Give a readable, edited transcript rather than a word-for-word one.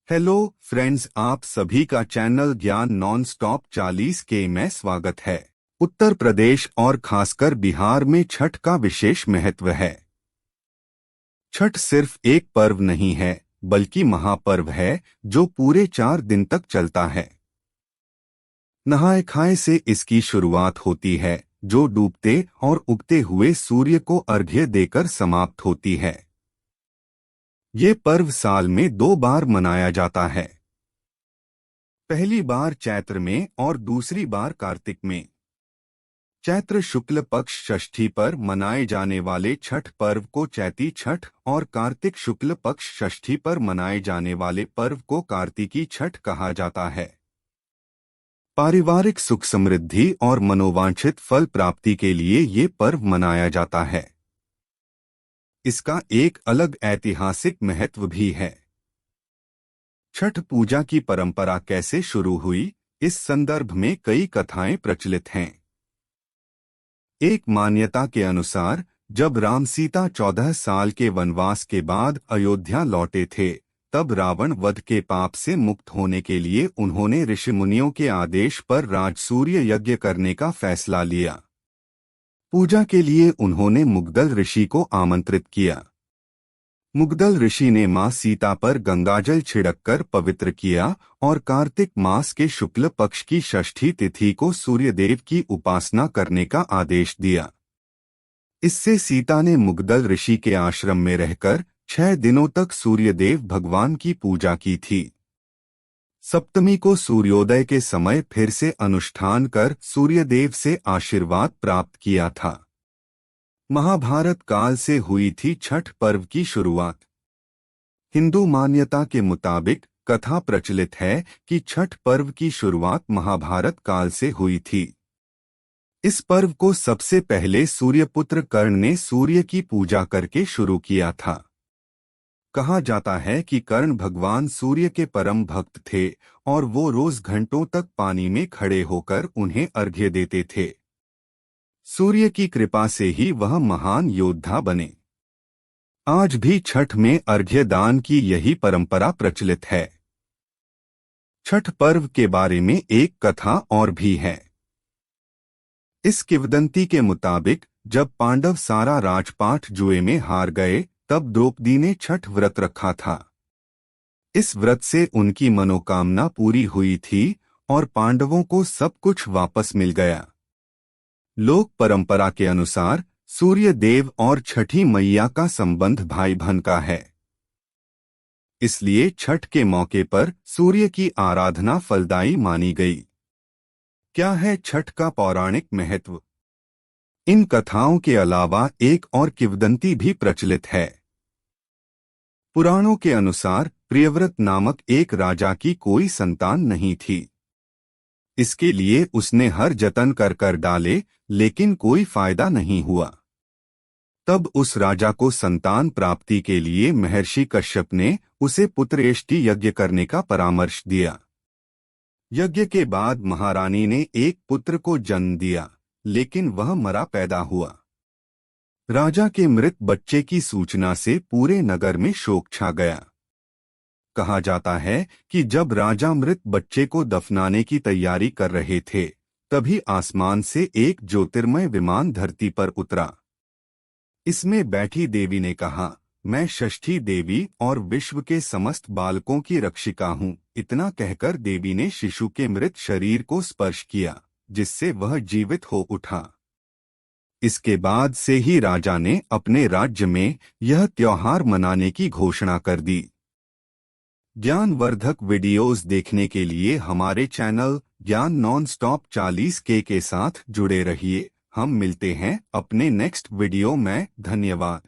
Hello friends, आप सभी का चैनल ज्ञान नॉन स्टॉप 40K में स्वागत है। उत्तर प्रदेश और खासकर बिहार में छठ का विशेष महत्व है। छठ सिर्फ एक पर्व नहीं है, बल्कि महापर्व है जो पूरे 4 दिन तक चलता है। नहाए खाए से इसकी शुरुआत होती है, जो डूबते और उगते हुए सूर्य को अर्घ्य देकर समाप्त होती है। ये पर्व साल में 2 बार मनाया जाता है। पहली बार चैत्र में और दूसरी बार कार्तिक में। चैत्र शुक्ल पक्ष षष्ठी पर मनाए जाने वाले छठ पर्व को चैती छठ और कार्तिक शुक्ल पक्ष षष्ठी पर मनाए जाने वाले पर्व को कार्तिकी छठ कहा जाता है। पारिवारिक सुख समृद्धि और मनोवांछित फल प्राप्ति के लिए ये पर्व मनाया जाता है। इसका एक अलग ऐतिहासिक महत्व भी है। छठ पूजा की परंपरा कैसे शुरू हुई, इस संदर्भ में कई कथाएं प्रचलित हैं। एक मान्यता के अनुसार जब राम सीता 14 साल के वनवास के बाद अयोध्या लौटे थे, तब रावण वध के पाप से मुक्त होने के लिए उन्होंने ऋषि मुनियों के आदेश पर राजसूय यज्ञ करने का फैसला लिया। पूजा के लिए उन्होंने मुग्दल ऋषि को आमंत्रित किया। मुग्दल ऋषि ने मां सीता पर गंगाजल छिड़ककर पवित्र किया और कार्तिक मास के शुक्ल पक्ष की षष्ठी तिथि को सूर्यदेव की उपासना करने का आदेश दिया। इससे सीता ने मुग्दल ऋषि के आश्रम में रहकर 6 दिनों तक सूर्यदेव भगवान की पूजा की थी। सप्तमी को सूर्योदय के समय फिर से अनुष्ठान कर सूर्यदेव से आशीर्वाद प्राप्त किया था। महाभारत काल से हुई थी छठ पर्व की शुरुआत। हिंदू मान्यता के मुताबिक कथा प्रचलित है कि छठ पर्व की शुरुआत महाभारत काल से हुई थी। इस पर्व को सबसे पहले सूर्यपुत्र कर्ण ने सूर्य की पूजा करके शुरू किया था। कहा जाता है कि कर्ण भगवान सूर्य के परम भक्त थे और वो रोज घंटों तक पानी में खड़े होकर उन्हें अर्घ्य देते थे। सूर्य की कृपा से ही वह महान योद्धा बने। आज भी छठ में अर्घ्य दान की यही परंपरा प्रचलित है। छठ पर्व के बारे में एक कथा और भी है। इस किंवदंती के मुताबिक जब पांडव सारा राजपाट जुए में हार गए, तब द्रौपदी ने छठ व्रत रखा था। इस व्रत से उनकी मनोकामना पूरी हुई थी और पांडवों को सब कुछ वापस मिल गया। लोक परंपरा के अनुसार सूर्य देव और छठी मैया का संबंध भाई बहन का है। इसलिए छठ के मौके पर सूर्य की आराधना फलदायी मानी गई। क्या है छठ का पौराणिक महत्व? इन कथाओं के अलावा एक और किंवदंती भी प्रचलित है। पुराणों के अनुसार प्रियव्रत नामक एक राजा की कोई संतान नहीं थी। इसके लिए उसने हर जतन कर डाले, लेकिन कोई फायदा नहीं हुआ। तब उस राजा को संतान प्राप्ति के लिए महर्षि कश्यप ने उसे पुत्रेष्टि यज्ञ करने का परामर्श दिया। यज्ञ के बाद महारानी ने एक पुत्र को जन्म दिया, लेकिन वह मरा पैदा हुआ। राजा के मृत बच्चे की सूचना से पूरे नगर में शोक छा गया। कहा जाता है कि जब राजा मृत बच्चे को दफनाने की तैयारी कर रहे थे, तभी आसमान से एक ज्योतिर्मय विमान धरती पर उतरा। इसमें बैठी देवी ने कहा, मैं षष्ठी देवी और विश्व के समस्त बालकों की रक्षिका हूँ। इतना कहकर देवी ने शिशु के मृत शरीर को स्पर्श किया, जिससे वह जीवित हो उठा। इसके बाद से ही राजा ने अपने राज्य में यह त्योहार मनाने की घोषणा कर दी। ज्ञानवर्धक वीडियोस देखने के लिए हमारे चैनल ज्ञान नॉन स्टॉप 40K के साथ जुड़े रहिए। हम मिलते हैं अपने नेक्स्ट वीडियो में। धन्यवाद।